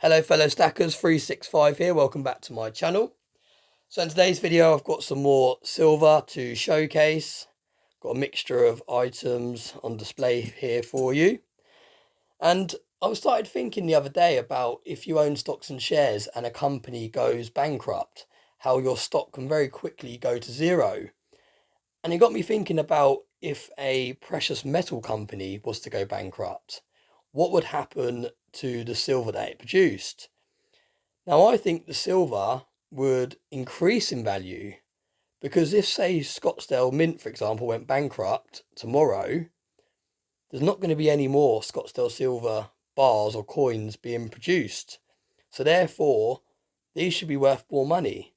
Hello fellow stackers, 365 here, welcome back to my channel. So in today's video I've got some more silver to showcase. Got a mixture of items on display here for you. And I started thinking the other day about if you own stocks and shares and a company goes bankrupt, how your stock can very quickly go to zero. And it got me thinking about if a precious metal company was to go bankrupt, what would happen to the silver that it produced? Now, I think the silver would increase in value because if, say, Scottsdale Mint, for example, went bankrupt tomorrow, there's not going to be any more Scottsdale silver bars or coins being produced. So therefore, these should be worth more money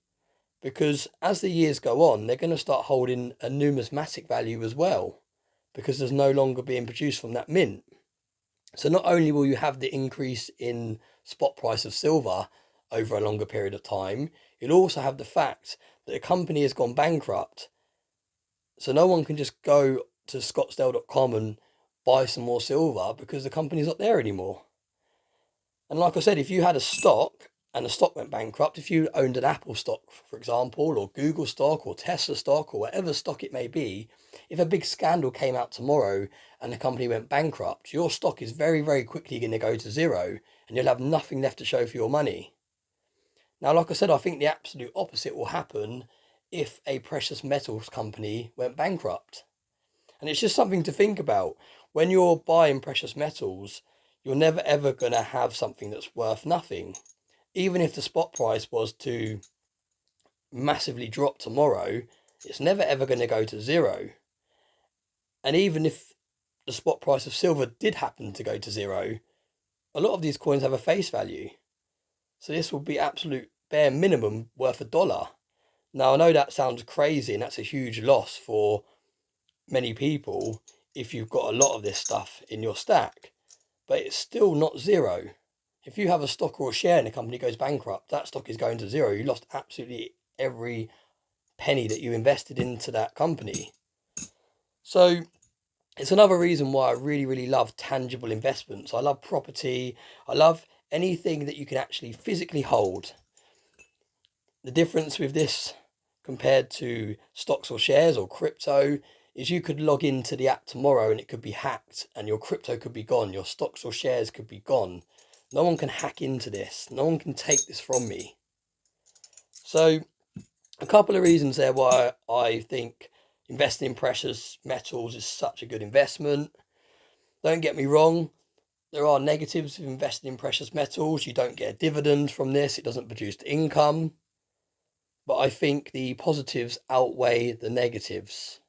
because as the years go on, they're going to start holding a numismatic value as well because there's no longer being produced from that mint. So not only will you have the increase in spot price of silver over a longer period of time, you'll also have the fact that a company has gone bankrupt. So no one can just go to scottsdale.com and buy some more silver because the company's not there anymore. And like I said, if you had a stock and the stock went bankrupt, if you owned an Apple stock, for example, or Google stock or Tesla stock or whatever stock it may be, if a big scandal came out tomorrow and the company went bankrupt, your stock is very, very quickly going to go to zero and you'll have nothing left to show for your money. Now, like I said, I think the absolute opposite will happen if a precious metals company went bankrupt. And it's just something to think about. When you're buying precious metals, you're never ever going to have something that's worth nothing. Even if the spot price was to massively drop tomorrow, it's never ever going to go to zero. And even if the spot price of silver did happen to go to zero, a lot of these coins have a face value. So this will be absolute bare minimum worth $1. Now, I know that sounds crazy and that's a huge loss for many people if you've got a lot of this stuff in your stack, but it's still not zero. If you have a stock or a share and the company goes bankrupt, that stock is going to zero. You lost absolutely every penny that you invested into that company. So it's another reason why I really, really love tangible investments. I love property. I love anything that you can actually physically hold. The difference with this compared to stocks or shares or crypto is you could log into the app tomorrow and it could be hacked and your crypto could be gone. Your stocks or shares could be gone. No one can hack into this. No one can take this from me. So a couple of reasons there why I think investing in precious metals is such a good investment. Don't get me wrong. There are negatives of investing in precious metals. You don't get a dividend from this. It doesn't produce income. But I think the positives outweigh the negatives.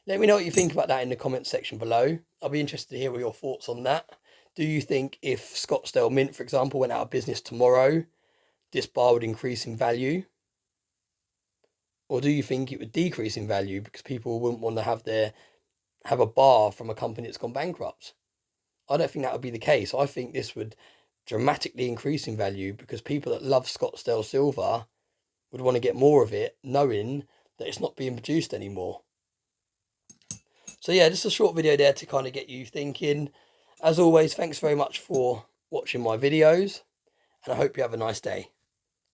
Let me know what you think about that in the comments section below. I'll be interested to hear your thoughts on that. Do you think if Scottsdale Mint, for example, went out of business tomorrow, this bar would increase in value? Or do you think it would decrease in value because people wouldn't want to have a bar from a company that's gone bankrupt? I don't think that would be the case. I think this would dramatically increase in value because people that love Scottsdale silver would want to get more of it, knowing that it's not being produced anymore. So yeah, just a short video there to kind of get you thinking. As always, thanks very much for watching my videos, and I hope you have a nice day.